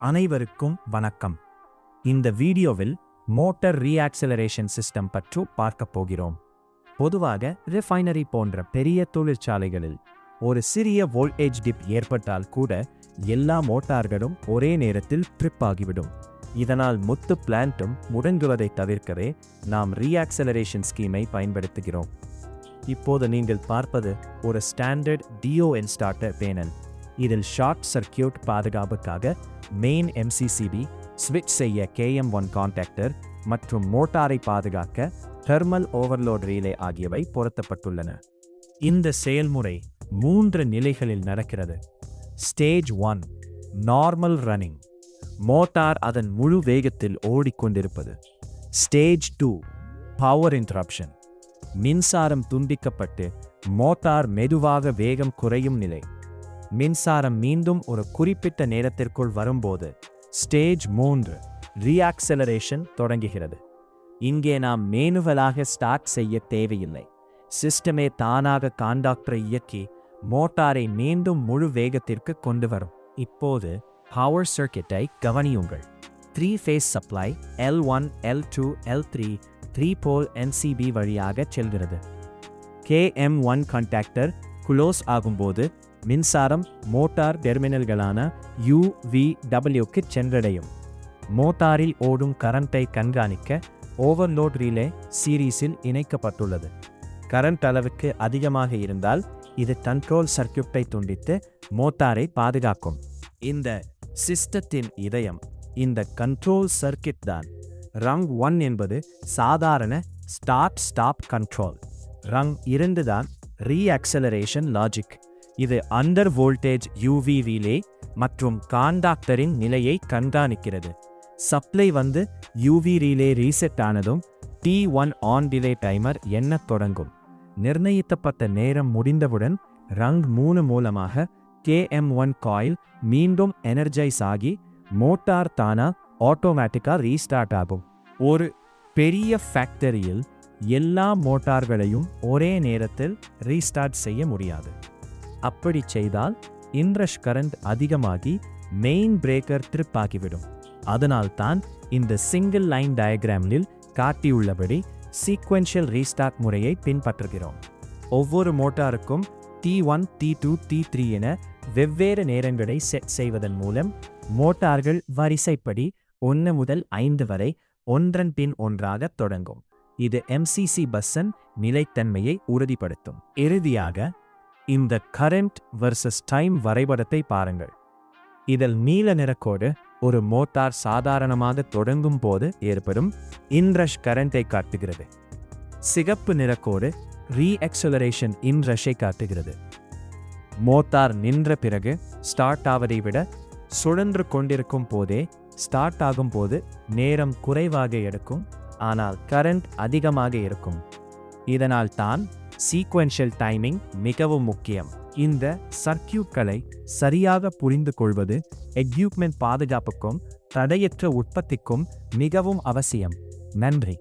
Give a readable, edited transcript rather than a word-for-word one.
அனைவருக்கும் வணக்கம். இந்த வீடியோவில் மோட்டார் ரீஆக்சலரேஷன் சிஸ்டம் பற்றி பார்க்கப் போகிறோம். பொதுவாக ரிஃபைனரி போன்ற பெரிய தொழிற்சாலைகளில் ஒரு சிறிய வோல்டேஜ் டிப் ஏற்பட்டால் கூட எல்லா மோட்டார்களும் ஒரே நேரத்தில் ட்ரிப் ஆகிவிடும். இதனால் மொத்த பிளான்ட்டும் முடங்குவதை தவிர்க்கவே நாம் ரீஆக்சலரேஷன் ஸ்கீமை பயன்படுத்துகிறோம். இப்போது நீங்கள் பார்ப்பது ஒரு ஸ்டாண்டர்ட் DOL ஸ்டார்டர் பேனல். இதில் ஷார்ட் சர்க்கியூட் பாதுகாப்புக்காக மெயின் MCCB, ஸ்விட்ச் செய்ய KM1 கான்டாக்டர் மற்றும் மோட்டாரை பாதுகாக்க தெர்மல் ஓவர்லோட் ரீலே ஆகியவை பொருத்தப்பட்டுள்ளன. இந்த செயல்முறை 3 நிலைகளில் நடக்கிறது. ஸ்டேஜ் 1 நார்மல் ரன்னிங், மோட்டார் அதன் முழு வேகத்தில் ஓடிக்கொண்டிருப்பது. ஸ்டேஜ் 2 பவர் இன்டரப்ஷன், மின்சாரம் துண்டிக்கப்பட்டு மோட்டார் மெதுவாக வேகம் குறையும் நிலை. மின்சாரம் மீண்டும் ஒரு குறிப்பிட்ட நேரத்திற்குள் வரும்போது ஸ்டேஜ் 3 ரீஆக்சலரேஷன் தொடங்குகிறது. இங்கே நாம் மேனுவலாக ஸ்டார்ட் செய்ய தேவையில்லை. சிஸ்டமே தானாக காண்டாக்டரை இயக்கி மோட்டாரை மீண்டும் முழு வேகத்திற்கு கொண்டு வரும். இப்போது பவர் சர்க்கிட்டை கவனியுங்கள். 3 face supply L1, L2, L3 3 போல் NCB வழியாக செல்கிறது. KM1 கான்டாக்டர் குளோஸ் ஆகும்போது மின்சாரம் மோட்டார் டெர்மினல்களான UVWக்கு சென்றடையும். மோட்டாரில் ஓடும் கரண்டை கண்காணிக்க ஓவர்லோட் ரீலே சீரீஸில் இணைக்கப்பட்டுள்ளது. கரண்ட் அளவுக்கு அதிகமாக இருந்தால் இது கண்ட்ரோல் சர்க்கியூட்டை துண்டித்து மோட்டாரை பாதுகாக்கும். இந்த சிஸ்டத்தின் இதயம் இந்த கண்ட்ரோல் சர்க்கிட் தான். ரங் 1 என்பது சாதாரண ஸ்டார்ட் ஸ்டாப் கண்ட்ரோல். ரங் 2 தான் ரீஆக்சலரேஷன் லாஜிக். இது அண்டர் வோல்டேஜ் UV ரீலே மற்றும் காண்டாக்டரின் நிலையை கண்காணிக்கிறது. சப்ளை வந்து UV ரீலே ரீசெட் ஆனதும் T1 ஆன் டிலே டைமர் எண்ணத் தொடங்கும். நிர்ணயிக்கப்பட்ட நேரம் முடிந்தவுடன் ரங் 3 மூலமாக KM1 காயில் மீண்டும் எனர்ஜைஸ் ஆகி மோட்டார் தானா ஆட்டோமேட்டிக்கா ரீஸ்டார்ட் ஆகும். ஒரு பெரிய ஃபேக்டரியில் எல்லா மோட்டார்களையும் ஒரே நேரத்தில் ரீஸ்டார்ட் செய்ய முடியாது. அப்படி செய்தால் இன்ரஷ் கரண்ட் அதிகமாகி மெயின் பிரேக்கர் ட்ரிப் ஆகிவிடும். அதனால்தான் இந்த சிங்கிள் லைன் டயக்ராமில் காட்டியுள்ளபடி சீக்வென்ஷியல் ரீஸ்டார்ட் முறையை பின்பற்றுகிறோம். ஒவ்வொரு மோட்டாருக்கும் T1, T2, T3 என வெவ்வேறு நேரங்களை செட் செய்வதன் மூலம் மோட்டார்கள் வரிசைப்படி 1 முதல் 5 வரை ஒன்றன் பின் ஒன்றாக தொடங்கும். இது MCC பஸ்ஸின் நிலைத்தன்மையை உறுதிப்படுத்தும். இறுதியாக இந்த கரண்ட் வர்சஸ் டைம் வரைபடத்தை பாருங்கள். இதில் நீல நிறக்கோடு ஒரு மோட்டார் சாதாரணமாக தொடங்கும் போது ஏற்படும் இன்ரஷ் கரண்டை காட்டுகிறது. சிகப்பு நிறக்கோடு ரீஎக்ஸலரேஷன் இன்ரஷை காட்டுகிறது. மோட்டார் நின்ற பிறகு ஸ்டார்ட் ஆவதை விட சுழன்று கொண்டிருக்கும் போதே ஸ்டார்ட் ஆகும் போது நேரம் குறைவாக எடுக்கும், ஆனால் கரண்ட் அதிகமாக இருக்கும். இதனால் தான் சீக்வென்ஷியல் டைமிங் மிகவும் முக்கியம். இந்த சர்க்கியூட்களை சரியாக புரிந்து கொள்வது எக்யூப்மெண்ட் பாதுகாப்புக்கும் தடையற்ற உற்பத்திக்கும் மிகவும் அவசியம். நன்றி.